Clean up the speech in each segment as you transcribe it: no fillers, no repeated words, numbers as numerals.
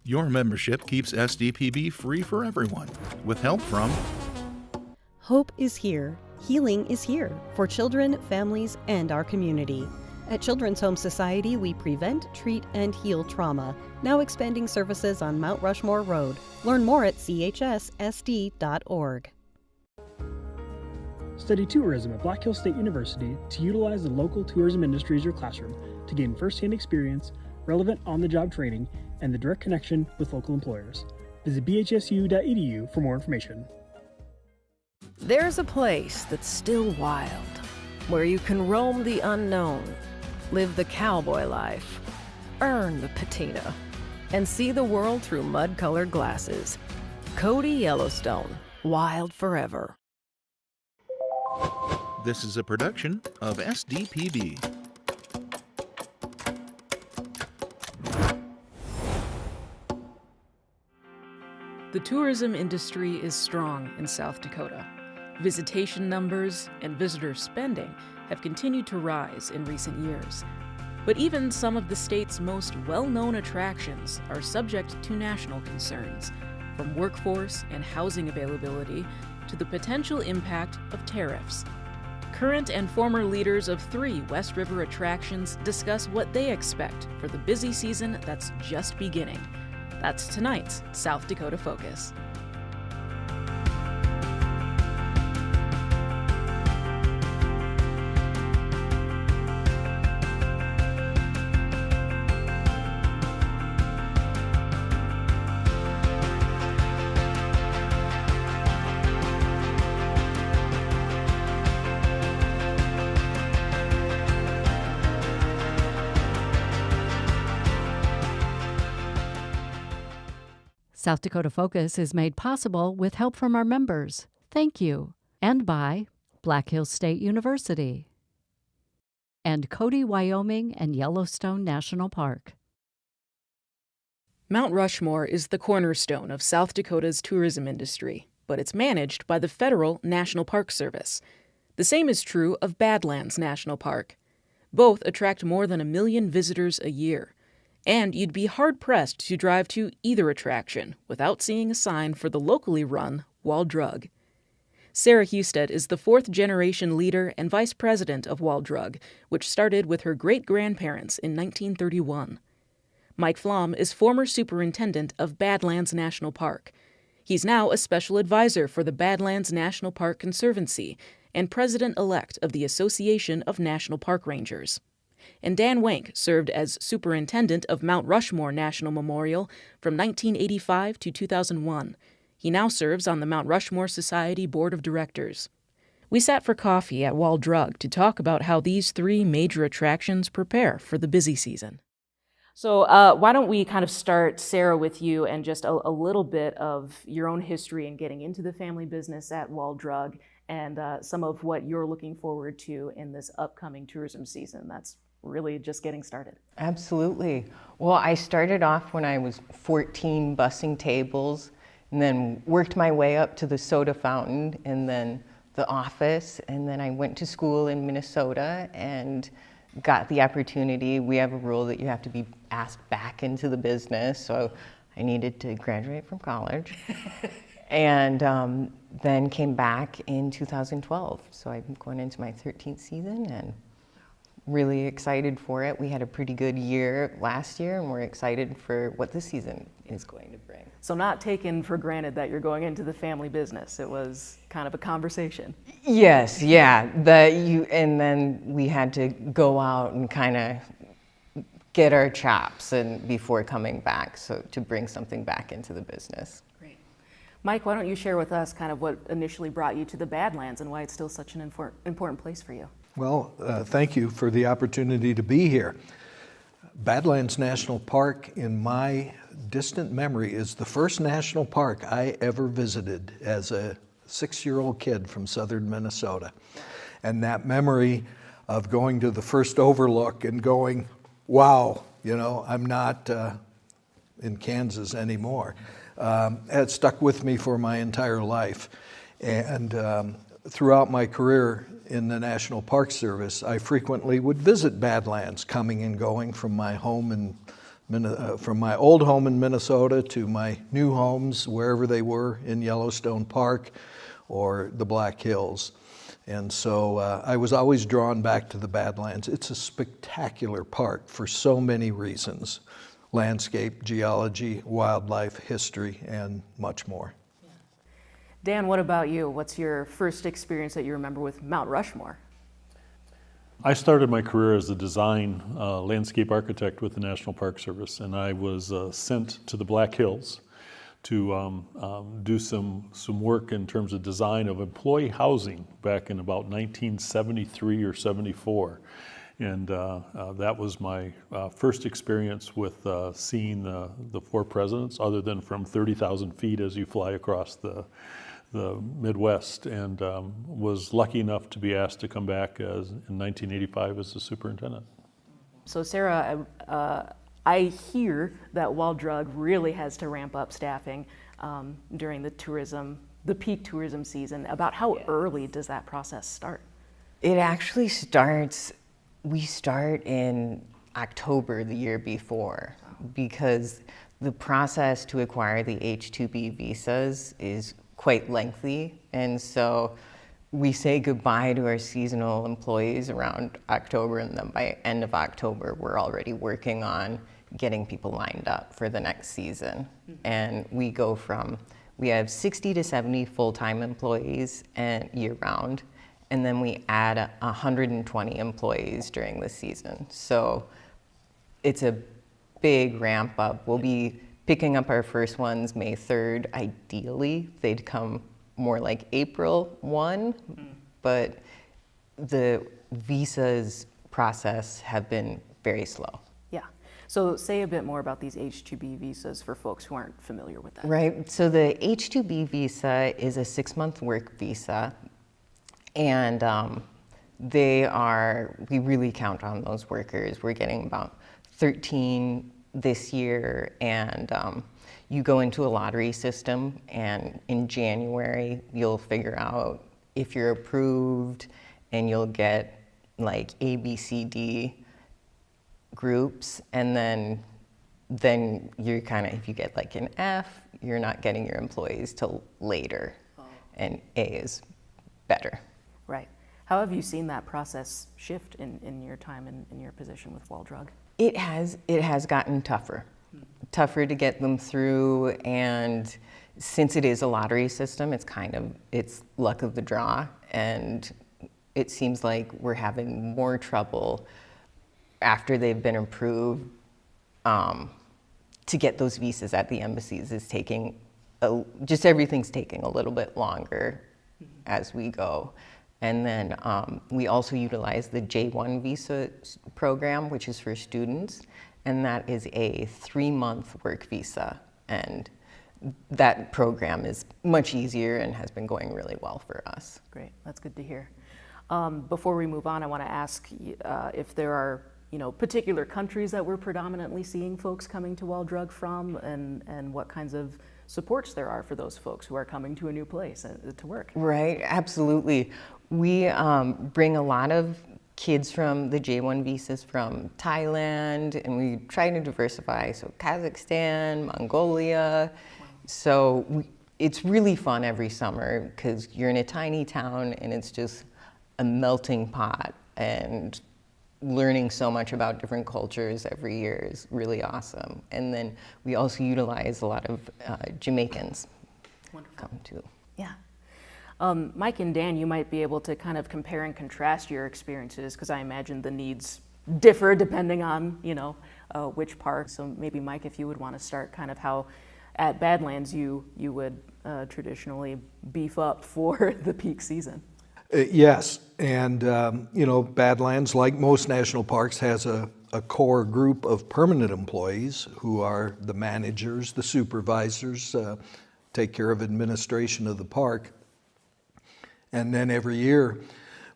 Your membership keeps SDPB free for everyone, with help from Hope is here. Healing is here for children, families, and our community. At Children's Home Society, we prevent, treat, and heal trauma. Now expanding services on Mount Rushmore Road. Learn more at chssd.org. Study tourism at Black Hills State University to utilize the local tourism industry as your classroom to gain first-hand experience, relevant on-the-job training, and the direct connection with local employers. Visit bhsu.edu for more information. There's a place that's still wild, where you can roam the unknown, live the cowboy life, earn the patina, and see the world through mud-colored glasses. Cody Yellowstone, wild forever. This is a production of SDPB. The tourism industry is strong in South Dakota. Visitation numbers and visitor spending have continued to rise in recent years. But even some of the state's most well-known attractions are subject to national concerns, from workforce and housing availability to the potential impact of tariffs. Current and former leaders of 3 West River attractions discuss what they expect for the busy season that's just beginning. That's tonight's South Dakota Focus. South Dakota Focus is made possible with help from our members. Thank you. And by Black Hills State University and Cody, Wyoming and Yellowstone National Park. Mount Rushmore is the cornerstone of South Dakota's tourism industry, but it's managed by the Federal National Park Service. The same is true of Badlands National Park. Both attract more than 1 million visitors a year. And you'd be hard-pressed to drive to either attraction without seeing a sign for the locally run Wall Drug. Sarah Husted is the 4th-generation leader and vice president of Wall Drug, which started with her great-grandparents in 1931. Mike Flom is former superintendent of Badlands National Park. He's now a special advisor for the Badlands National Park Conservancy and president-elect of the Association of National Park Rangers. And Dan Wank served as superintendent of Mount Rushmore National Memorial from 1985 to 2001. He now serves on the Mount Rushmore Society Board of Directors. We sat for coffee at Wall Drug to talk about how these 3 major attractions prepare for the busy season. So why don't we kind of start, Sarah, with you and just a little bit of your own history in getting into the family business at Wall Drug and some of what you're looking forward to in this upcoming tourism season that's really just getting started. Absolutely. Well, I started off when I was 14 bussing tables and then worked my way up to the soda fountain and then the office. And then I went to school in Minnesota and got the opportunity. We have a rule that you have to be asked back into the business. So I needed to graduate from college and then came back in 2012. So I'm going into my 13th season and really excited for it. We had a pretty good year last year, and we're excited for what this season is going to bring. So not taken for granted that you're going into the family business. It was kind of a conversation. Yes, yeah. And then we had to go out and kind of get our chops and before coming back, so to bring something back into the business. Great. Mike, why don't you share with us kind of what initially brought you to the Badlands and why it's still such an important place for you? Well, thank you for the opportunity to be here. Badlands National Park, in my distant memory, is the first national park I ever visited as a 6-year-old kid from southern Minnesota. And that memory of going to the first overlook and going, wow, I'm not in Kansas anymore, it stuck with me for my entire life. And throughout my career in the National Park Service, I frequently would visit Badlands, coming and going from my home in from my old home in Minnesota to my new homes, wherever they were in Yellowstone Park or the Black Hills. And so I was always drawn back to the Badlands. It's a spectacular park for so many reasons: landscape, geology, wildlife, history, and much more. Dan, what about you? What's your first experience that you remember with Mount Rushmore? I started my career as a design landscape architect with the National Park Service, and I was sent to the Black Hills to do some work in terms of design of employee housing back in about 1973 or 74. And that was my first experience with seeing the four presidents, other than from 30,000 feet as you fly across the Midwest, and was lucky enough to be asked to come back in 1985 as the superintendent. So Sarah, I hear that Wall Drug really has to ramp up staffing during the peak tourism season. About how early does that process start? It actually we start in October the year before, because the process to acquire the H-2B visas is quite lengthy, and so we say goodbye to our seasonal employees around October, and then by end of October we're already working on getting people lined up for the next season. And we have 60 to 70 full-time employees and year-round, and then we add 120 employees during the season. So it's a big ramp up. We'll be picking up our first ones May 3rd. Ideally, they'd come more like April 1, but the visas process have been very slow. Yeah. So say a bit more about these H-2B visas for folks who aren't familiar with that. Right. So the H-2B visa is a 6-month work visa, and we really count on those workers. We're getting about 13 this year, and you go into a lottery system, and in January you'll figure out if you're approved, and you'll get like A, B, C, D groups, and then you're kind of, if you get like an F, you're not getting your employees till later, and A is better. Right. How have you seen that process shift in your time in your position with Wall Drug? It has gotten tougher to get them through, and since it is a lottery system, it's luck of the draw, and it seems like we're having more trouble after they've been approved to get those visas at the embassies. Is taking everything's taking a little bit longer as we go. And then we also utilize the J-1 visa program, which is for students, and that is a 3-month work visa. And that program is much easier and has been going really well for us. Great, that's good to hear. Before we move on, I want to ask if there are particular countries that we're predominantly seeing folks coming to Wall Drug from, and what kinds of supports there are for those folks who are coming to a new place to work. Right, absolutely. We bring a lot of kids from the J-1 visas from Thailand, and we try to diversify, so Kazakhstan, Mongolia. So it's really fun every summer because you're in a tiny town and it's just a melting pot, and learning so much about different cultures every year is really awesome. And then we also utilize a lot of Jamaicans. Wonderful. Come too. Yeah. Mike and Dan, you might be able to kind of compare and contrast your experiences, because I imagine the needs differ depending on, which park. So maybe Mike, if you would want to start kind of how at Badlands you would traditionally beef up for the peak season. Yes, and Badlands, like most national parks, has a core group of permanent employees who are the managers, the supervisors, take care of administration of the park. And then every year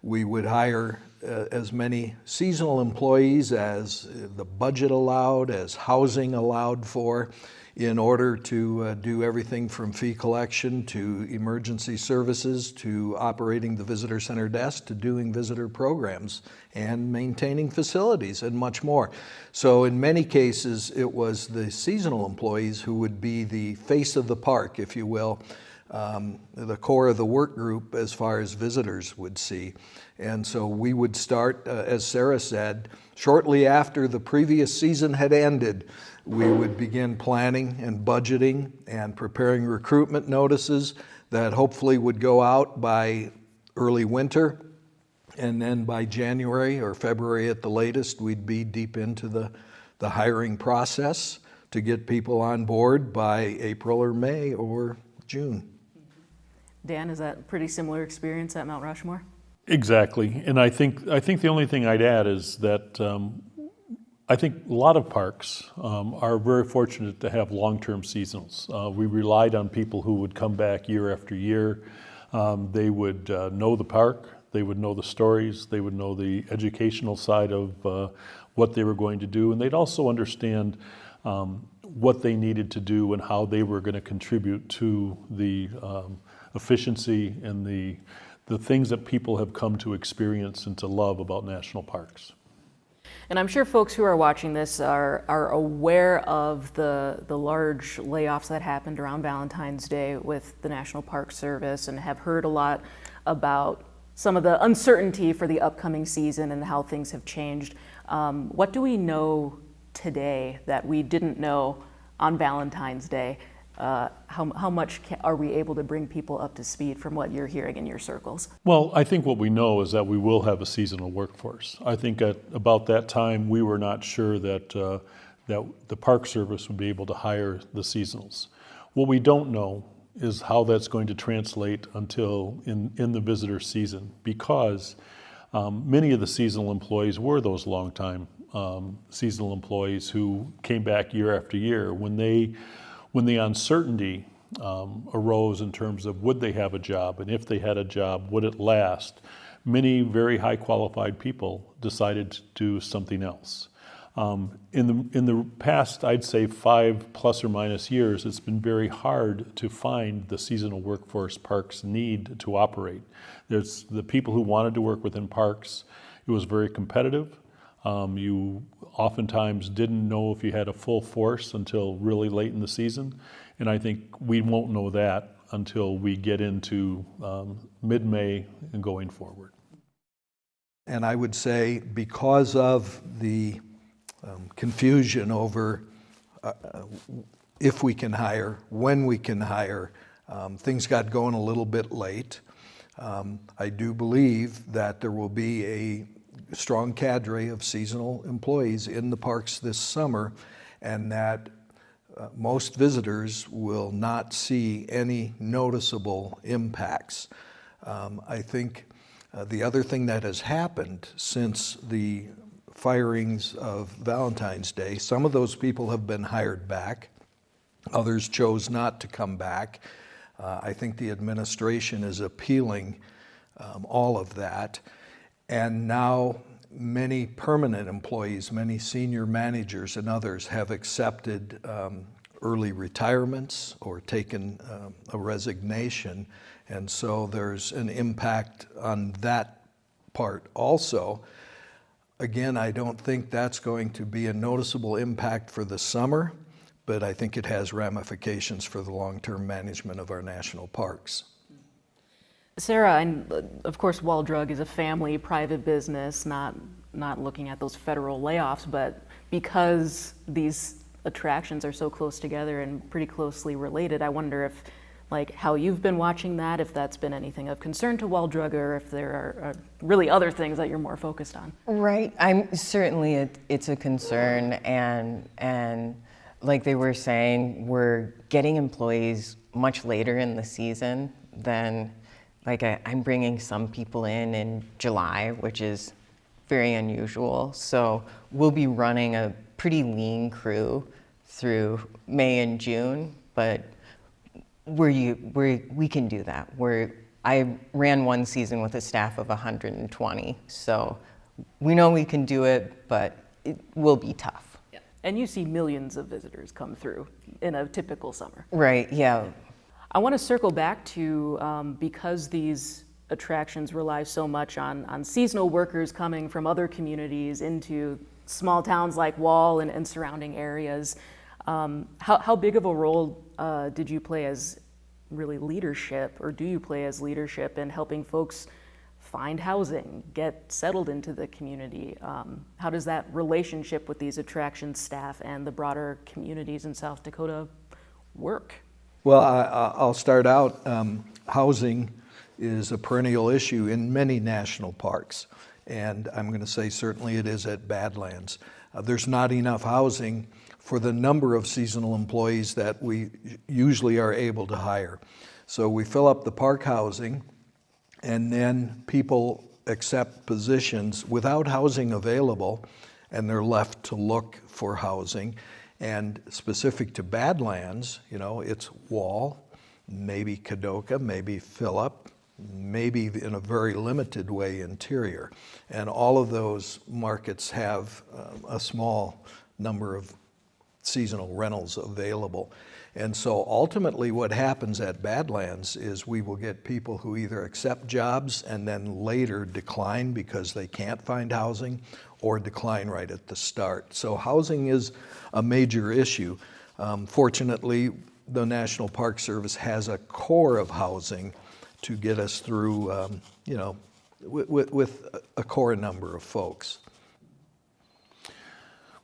we would hire as many seasonal employees as the budget allowed, as housing allowed for, in order to do everything from fee collection to emergency services to operating the visitor center desk to doing visitor programs and maintaining facilities and much more. So in many cases, it was the seasonal employees who would be the face of the park, if you will, the core of the work group as far as visitors would see. And so we would start, as Sarah said, shortly after the previous season had ended, we would begin planning and budgeting and preparing recruitment notices that hopefully would go out by early winter. And then by January or February at the latest, we'd be deep into the hiring process to get people on board by April or May or June. Dan, is that a pretty similar experience at Mount Rushmore? Exactly, and I think the only thing I'd add is that I think a lot of parks are very fortunate to have long-term seasonals. We relied on people who would come back year after year. They would know the park, they would know the stories, they would know the educational side of what they were going to do, and they'd also understand what they needed to do and how they were going to contribute to the efficiency and the things that people have come to experience and to love about national parks. And I'm sure folks who are watching this are aware of the large layoffs that happened around Valentine's Day with the National Park Service and have heard a lot about some of the uncertainty for the upcoming season and how things have changed. What do we know today that we didn't know on Valentine's Day? How much are we able to bring people up to speed from what you're hearing in your circles? Well, I think what we know is that we will have a seasonal workforce. I think at about that time, we were not sure that the Park Service would be able to hire the seasonals. What we don't know is how that's going to translate until in the visitor season, because many of the seasonal employees were those longtime seasonal employees who came back year after year. When the uncertainty arose in terms of would they have a job, and if they had a job, would it last, many very high qualified people decided to do something else. In the past, I'd say 5 plus or minus years, it's been very hard to find the seasonal workforce parks need to operate. There's the people who wanted to work within parks. It was very competitive. You oftentimes didn't know if you had a full force until really late in the season. And I think we won't know that until we get into mid-May and going forward. And I would say because of the confusion over if we can hire, when we can hire, things got going a little bit late. I do believe that there will be a strong cadre of seasonal employees in the parks this summer, and that most visitors will not see any noticeable impacts. I think the other thing that has happened since the firings of Valentine's Day, some of those people have been hired back, others chose not to come back. I think the administration is appealing all of that. And now many permanent employees, many senior managers and others have accepted early retirements or taken a resignation. And so there's an impact on that part also. Again, I don't think that's going to be a noticeable impact for the summer, but I think it has ramifications for the long-term management of our national parks. Sarah, and of course, Wall Drug is a family private business, not looking at those federal layoffs, but because these attractions are so close together and pretty closely related, I wonder if, like, how you've been watching that, if that's been anything of concern to Wall Drug, or if there are really other things that you're more focused on. Right, certainly it's a concern, and like they were saying, we're getting employees much later in the season than, like, I'm bringing some people in July, which is very unusual. So we'll be running a pretty lean crew through May and June, but we can do that. I ran one season with a staff of 120, so we know we can do it, but it will be tough. And you see millions of visitors come through in a typical summer. Right, yeah. I want to circle back to, because these attractions rely so much on seasonal workers coming from other communities into small towns like Wall and surrounding areas, how big of a role did you play as really leadership, or do you play as leadership in helping folks find housing, get settled into the community? How does that relationship with these attraction staff and the broader communities in South Dakota work? Well, I'll start out. Housing is a perennial issue in many national parks, and I'm going to say certainly it is at Badlands. There's not enough housing for the number of seasonal employees that we usually are able to hire. So we fill up the park housing, and then people accept positions without housing available, and they're left to look for housing. And specific to Badlands, you know, it's Wall, maybe Kadoka, maybe Phillip, maybe in a very limited way Interior. And all of those markets have a small number of seasonal rentals available. And so ultimately what happens at Badlands is we will get people who either accept jobs and then later decline because they can't find housing, or decline right at the start. So housing is a major issue. Fortunately, the National Park Service has a core of housing to get us through, with a core number of folks.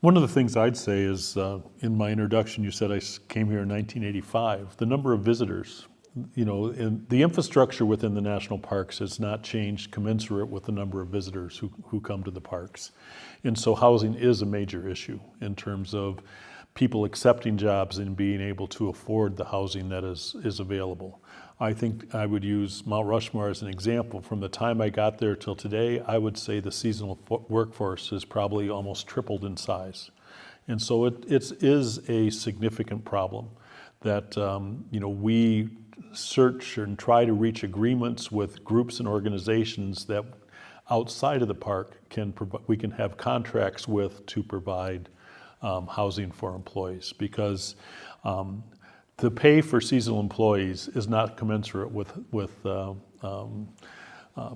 One of the things I'd say is, in my introduction, you said I came here in 1985. The number of visitors, the infrastructure within the national parks has not changed commensurate with the number of visitors who come to the parks. And so housing is a major issue in terms of people accepting jobs and being able to afford the housing that is available. I think I would use Mount Rushmore as an example. From the time I got there till today, I would say the seasonal workforce has probably almost tripled in size. And so it is a significant problem that we search and try to reach agreements with groups and organizations that outside of the park we can have contracts with to provide housing for employees, because the pay for seasonal employees is not commensurate with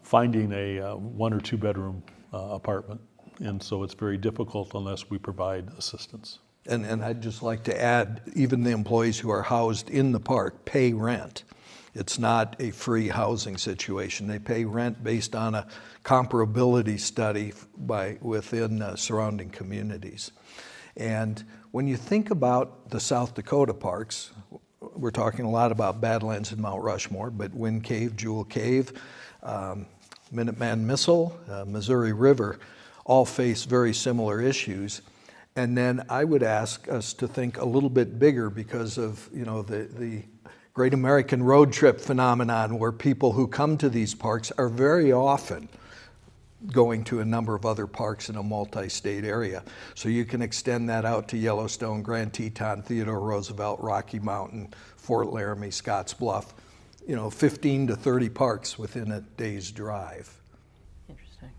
finding a 1 or 2 bedroom apartment, and so it's very difficult unless we provide assistance. And I'd just like to add, even the employees who are housed in the park pay rent. It's not a free housing situation. They pay rent based on a comparability study within surrounding communities. And when you think about the South Dakota parks, we're talking a lot about Badlands and Mount Rushmore, but Wind Cave, Jewel Cave, Minuteman Missile, Missouri River, all face very similar issues. And then I would ask us to think a little bit bigger because of the Great American Road Trip phenomenon, where people who come to these parks are very often going to a number of other parks in a multi-state area. So you can extend that out to Yellowstone, Grand Teton, Theodore Roosevelt, Rocky Mountain, Fort Laramie, Scotts Bluff, 15 to 30 parks within a day's drive. Interesting.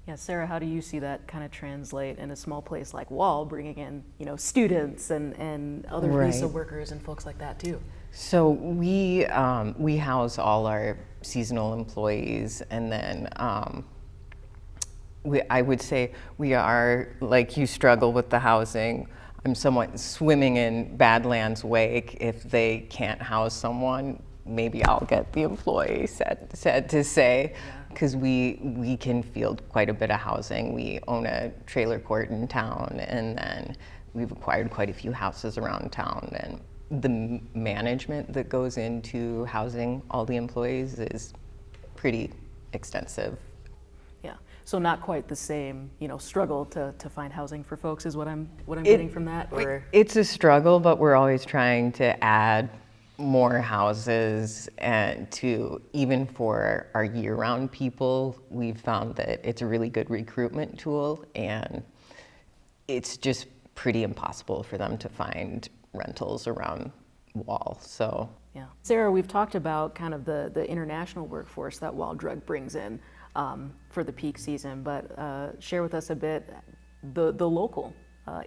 Yeah, Sarah, how do you see that kind of translate in a small place like Wall, bringing in, students and other visa workers and folks like that too? So we house all our seasonal employees, and then I would say we are, like you struggle with the housing. I'm somewhat swimming in Badlands' wake. If they can't house someone, maybe I'll get the employee said to say, because we can field quite a bit of housing. We own a trailer court in town, and then we've acquired quite a few houses around town. And the management that goes into housing all the employees is pretty extensive. Yeah, so not quite the same, struggle to find housing for folks is what I'm getting from that. Or it's a struggle, but we're always trying to add more houses, and even for our year-round people, we've found that it's a really good recruitment tool, and it's just pretty impossible for them to find rentals around Wall. So yeah, Sarah, we've talked about kind of the international workforce that Wall Drug brings in for the peak season, but share with us a bit the local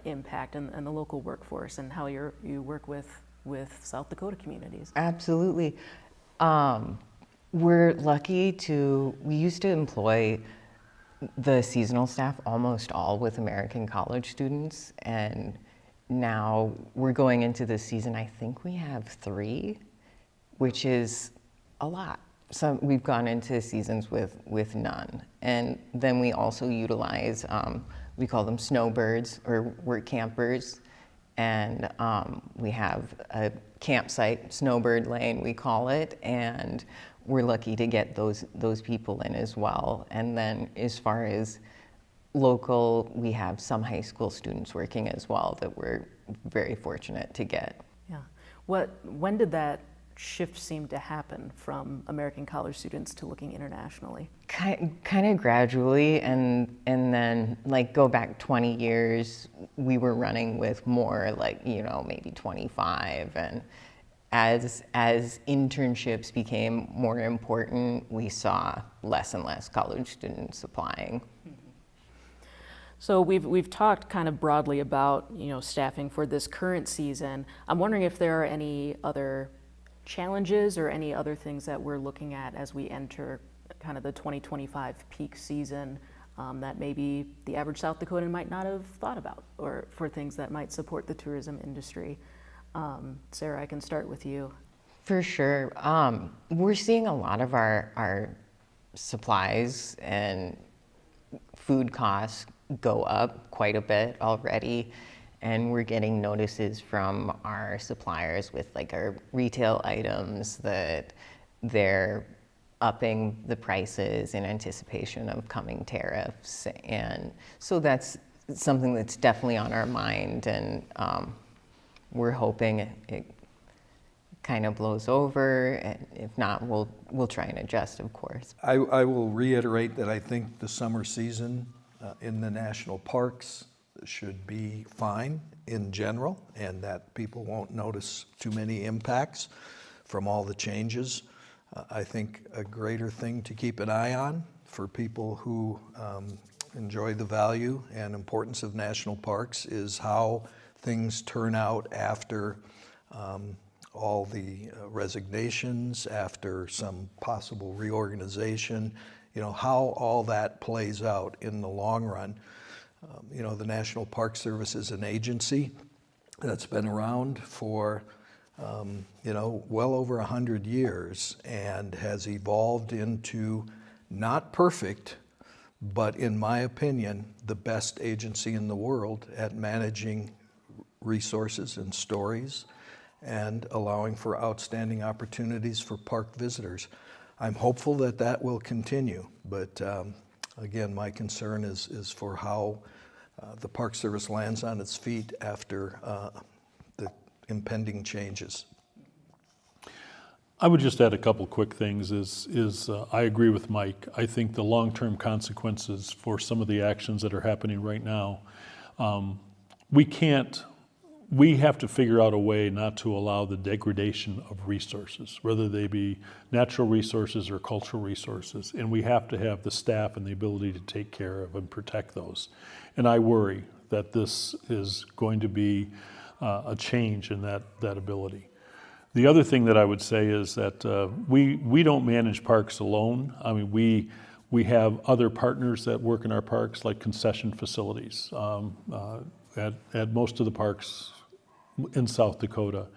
impact and the local workforce and how you work with South Dakota communities. Absolutely. We're lucky we used to employ the seasonal staff almost all with American college students, and now we're going into this season, I think we have 3, which is a lot. We've gone into seasons with none. And then we also utilize, we call them snowbirds or work campers. And we have a campsite, Snowbird Lane, we call it, and we're lucky to get those people in as well. And then as far as local, we have some high school students working as well that we're very fortunate to get. Yeah. When did that shift seem to happen from American college students to looking internationally? Kind of gradually, and then like go back 20 years, we were running with more like, maybe 25, and as internships became more important, we saw less and less college students applying. So we've talked kind of broadly about staffing for this current season. I'm wondering if there are any other challenges or any other things that we're looking at as we enter kind of the 2025 peak season that maybe the average South Dakotan might not have thought about, or for things that might support the tourism industry. Sarah, I can start with you. For sure. We're seeing a lot of our supplies and food costs go up quite a bit already, and we're getting notices from our suppliers with like our retail items that they're upping the prices in anticipation of coming tariffs. And so that's something that's definitely on our mind, and we're hoping it kind of blows over, and if not, we'll try and adjust, of course. I will reiterate that I think the summer season in the national parks should be fine in general, and that people won't notice too many impacts from all the changes. I think a greater thing to keep an eye on for people who enjoy the value and importance of national parks is how things turn out after all the resignations, after some possible reorganization, how all that plays out in the long run. The National Park Service is an agency that's been around for well over 100 years and has evolved into not perfect, but in my opinion, the best agency in the world at managing resources and stories and allowing for outstanding opportunities for park visitors. I'm hopeful that that will continue, but again, my concern is for how the Park Service lands on its feet after the impending changes. I would just add a couple quick things. I agree with Mike. I think the long-term consequences for some of the actions that are happening right now, we have to figure out a way not to allow the degradation of resources, whether they be natural resources or cultural resources. And we have to have the staff and the ability to take care of and protect those. And I worry that this is going to be a change in that ability. The other thing that I would say is that we don't manage parks alone. I mean, we have other partners that work in our parks, like concession facilities at most of the parks in South Dakota,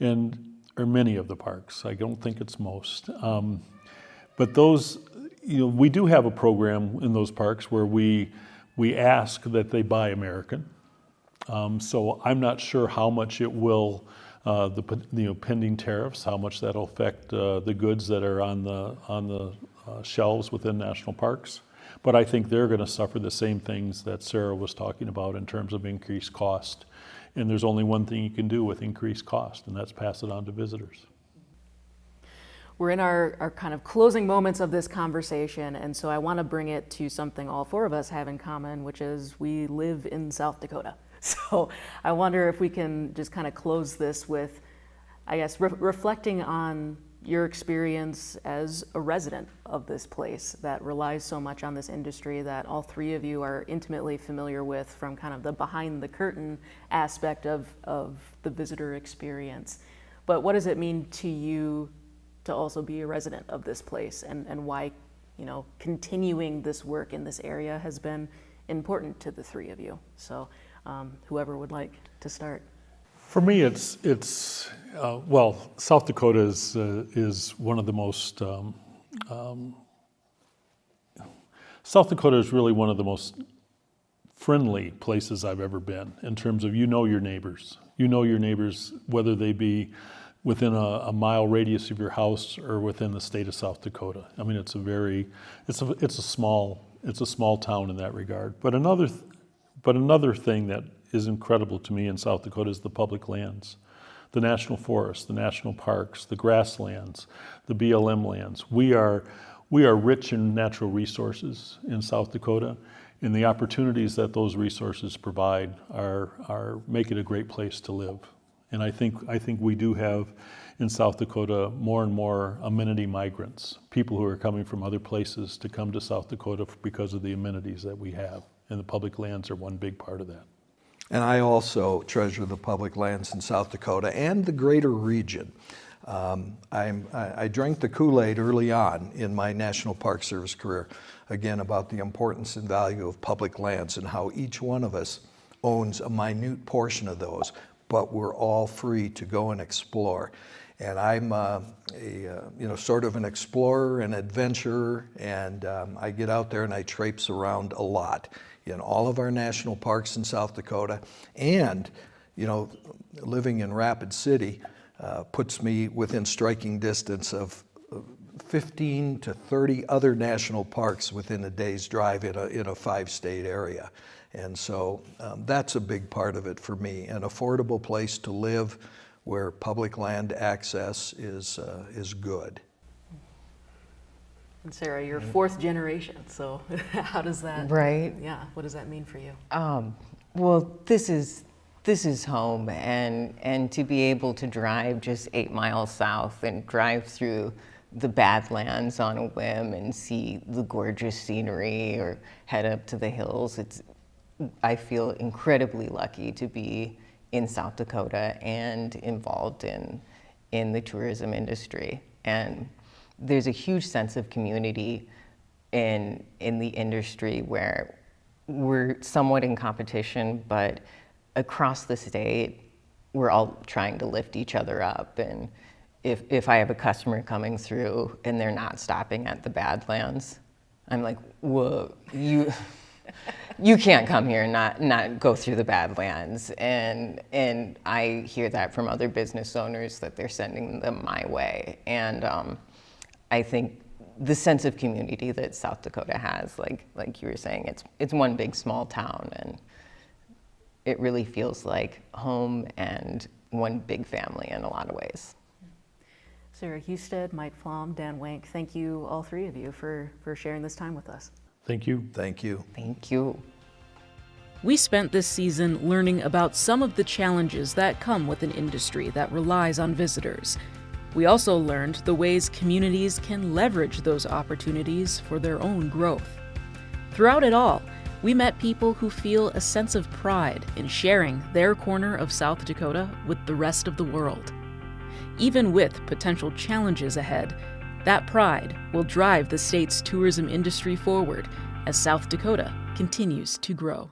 or many of the parks. I don't think it's most. But those, we do have a program in those parks where we ask that they buy American. So I'm not sure how much it will, the pending tariffs, how much that'll affect the goods that are on the shelves within national parks. But I think they're going to suffer the same things that Sarah was talking about in terms of increased cost. And there's only one thing you can do with increased cost, and that's pass it on to visitors. We're in our kind of closing moments of this conversation, and so I want to bring it to something all four of us have in common, which is we live in South Dakota. So I wonder if we can just kind of close this with, I guess, reflecting on your experience as a resident of this place that relies so much on this industry that all three of you are intimately familiar with from kind of the behind the curtain aspect of the visitor experience. But what does it mean to you to also be a resident of this place, and why, continuing this work in this area has been important to the three of you? So whoever would like to start. For me, well, South Dakota is one of the most, South Dakota is really one of the most friendly places I've ever been in terms of your neighbors. You know your neighbors, whether they be within a mile radius of your house or within the state of South Dakota. I mean, it's a small town in that regard. But another thing that is incredible to me in South Dakota is the public lands, the national forests, the national parks, the grasslands, the BLM lands. We are rich in natural resources in South Dakota, and the opportunities that those resources provide make it a great place to live. And I think we do have in South Dakota more and more amenity migrants, people who are coming from other places to come to South Dakota because of the amenities that we have, and the public lands are one big part of that. And I also treasure the public lands in South Dakota and the greater region. I drank the Kool-Aid early on in my National Park Service career, again, about the importance and value of public lands and how each one of us owns a minute portion of those, but we're all free to go and explore. And I'm sort of an explorer and adventurer, and I get out there and I traipse around a lot in all of our national parks in South Dakota. And, living in Rapid City puts me within striking distance of 15 to 30 other national parks within a day's drive in a 5-state area. And so that's a big part of it for me, an affordable place to live where public land access is good. And Sarah, you're fourth generation, so how does that? Right. Yeah. What does that mean for you? Well, this is home, and to be able to drive just 8 miles south and drive through the Badlands on a whim and see the gorgeous scenery, or head up to the hills. I feel incredibly lucky to be in South Dakota and involved in the tourism industry. And there's a huge sense of community in the industry where we're somewhat in competition, but across the state, we're all trying to lift each other up. And if I have a customer coming through and they're not stopping at the Badlands, I'm like, whoa, you can't come here and not go through the Badlands. And I hear that from other business owners that they're sending them my way. And I think the sense of community that South Dakota has, like you were saying, it's one big small town, and it really feels like home and one big family in a lot of ways. Sarah Husted, Mike Flom, Dan Wank, thank you, all three of you, for sharing this time with us. Thank you. Thank you. Thank you. We spent this season learning about some of the challenges that come with an industry that relies on visitors. We also learned the ways communities can leverage those opportunities for their own growth. Throughout it all, we met people who feel a sense of pride in sharing their corner of South Dakota with the rest of the world. Even with potential challenges ahead, that pride will drive the state's tourism industry forward as South Dakota continues to grow.